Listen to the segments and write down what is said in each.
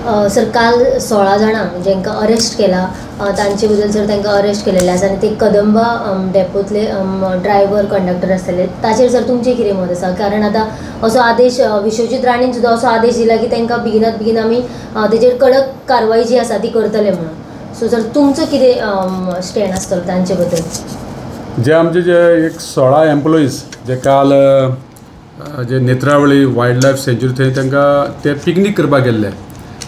Sir काल 16 जाणांक जेंकां arrest केला तांचे बद्दल सर तांकां अरेस्ट केलेले आसा आनी ते कदंबा डेपोतले ड्रायव्हर कंडक्टर आसलेले ताचेर सर तुमचें कितें मत आसा कारण आतां असो आदेश विश्वजीत राणीन सुद्दां असो आदेश दिला की तांकां बेगिनात बेगीन आमी तेजेर कडक कारवाई जी आसा ती करतले म्हणून सो सर तुमचो कितें स्टँड आसतलो तांचे बद्दल जे आमचे जे एक 16 एम्प्लॉईज जे काल जे नेत्रावळी वायल्ड लायफ सँच्युरी थंय तांकां ते पिकनीक करपाक गेल्ले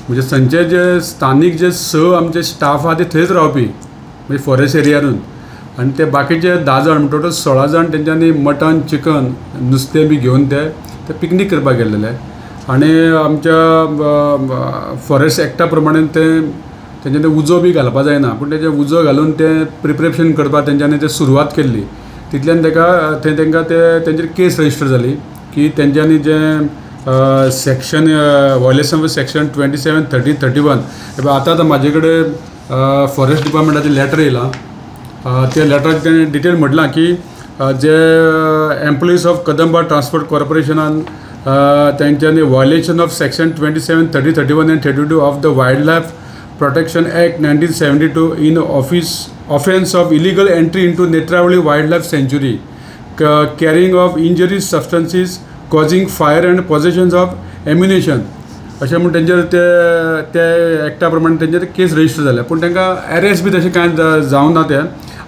म्हणजे थंयचे जे स्थानीक जे 6 आमचे स्टाफ आहा ते थंयच रावपी म्हणजे फॉरेस्ट एरियानूच आनी ते बाकीचे 10 जाण टोटल 16 जाण तेंच्यांनी मटन चिकन नुस्तें बी घेवन ते पिकनीक करपाक गेल्लेले आनी आमच्या फॉरेस्ट एक्टा प्रमाणे तेंच्यांनी उजो बी घालपा जायना पूण तेजे उजो घालून ते प्रिपरेशन करपाक तेंच्यांनी ते सुरवात केल्ली तितल्यान थंय तांकां तेंचेर केस रजिस्टर जाली की तेंच्यांनी जे सेक्शन व्हायोलेशन ऑफ सेक्शन 27, 30, 31 आतां म्हाजे कडेन फॉरेस्ट डिपार्टमेंटाचें लेटर येयलां त्या लेटरांत तेणें डिटेल म्हटलां की जे एम्प्लॉईज ऑफ कदंबा ट्रान्सपोर्ट कॉर्पोरेशनान तेंच्यांनी violation of section 27, 30, 31 end 32 of the wild life protection act 1972 in offense of illegal entry into Netravali Wildlife Sanctuary, carrying of injurious substances, causing fire and possessions of ammunition. अशें म्हणून तेंचेर ते एक्टा प्रमाणे तेंचेर केस register जाल्या पूण तांकां अरेस्ट बी तशें कांय जावं ना ते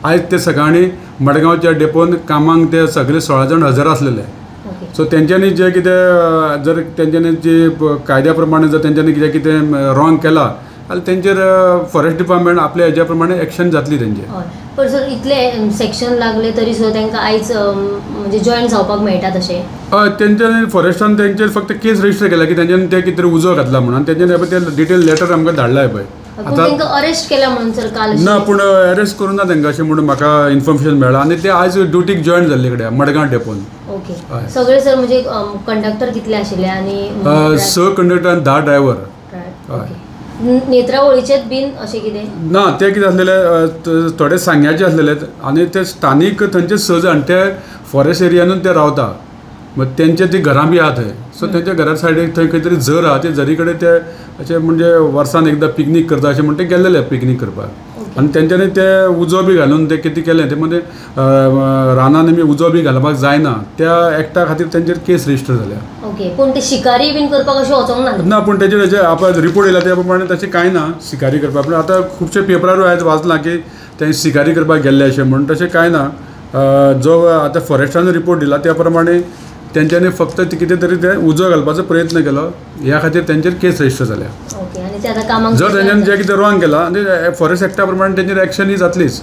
आयज ते सकाळीं मडगांवच्या डेपोन कामांक ते सगळे 16 जाण हजर आसलेले सो तेंच्यांनी जे कितें जर तेंच्यांनी जी कायद्या प्रमाणे जर तेंच्यांनी कितें रॉंग केला जाल्यार तेंचेर फॉरेस्ट डिपार्टमेंट आपल्या हेज्या प्रमाणे एक्शन जातली तेंचे पण सर इतले सेक्शन लागले तरी सुद्दां तांकां आयज म्हणजे जॉयन जावपाक मेळटा तशें हय तेंच्यांनी फॉरेस्टान तेंचेर फक्त केस रजिस्टर केला की तेंच्यांनी ते कितें उजो घातला म्हणून तेंच्यांनी ते डिटेल लेटर आमकां धाडलाय पळय तांकां अरेस्ट केला म्हणून सर काल ना पूण अरेस्ट करूं ना तांकां अशें म्हणून म्हाका इन्फॉर्मेशन मेळ्ळां आनी ते आयज ड्युटीक जॉयन जाल्ले कडेन मडगांव डेपोन ओके सगळे सर म्हणजे कंडक्टर कितले आशिल्ले आनी 6 कंडक्टर आनी 10 ड्रायव्हर हय नेत्रावळीचेच बीन अशें कितें ना ते कितें आसलेले थोडे सांग्याचे आसलेले आनी ते स्थानीक थंयचे 6 जाण ते फॉरेस्ट एरियानूच ते रावता मग तेंचे ती घरां बी आहा थंय सो तेंच्या घरा सायडीक थंय खंय तरी झर आहा ते झरी कडेन ते अशें म्हणजे वर्सान एकदां पिकनीक करता अशें म्हणून ते गेल्लेले पिकनीक करपाक आनी तेंच्यांनी ते उजो बी घालून ते कितें केलें ते म्हणजे रानांनी बी उजो बी घालपाक जायना त्या एक्टा खातीर तेंचेर केस रजिस्टर जाल्या ओके पूण ते शिकारी बीन करपाक अशें वचोंक ना ना पूण तेजेर आपण रिपोर्ट येयला त्या प्रमाणे तशें कांय ना शिकारी करपाक पूण आतां खुबशे पेपरारूय आयज वाचलां की ते शिकारी करपाक गेल्ले अशें म्हणून तशें कांय ना जो आतां फॉरेस्टान रिपोर्ट दिला त्या प्रमाणे तेंच्यांनी फक्त कितें तरी ते उजो घालपाचो प्रयत्न केलो ह्या खातीर तेंचेर केस रजिस्टर जाल्या ओके आनी ते आतां कामाक जर तेंच्यांनी जे कितें रॉंग केला आनी फॉरेस्ट एक्टा प्रमाणे तेंचेर एक्शन ही जातलीच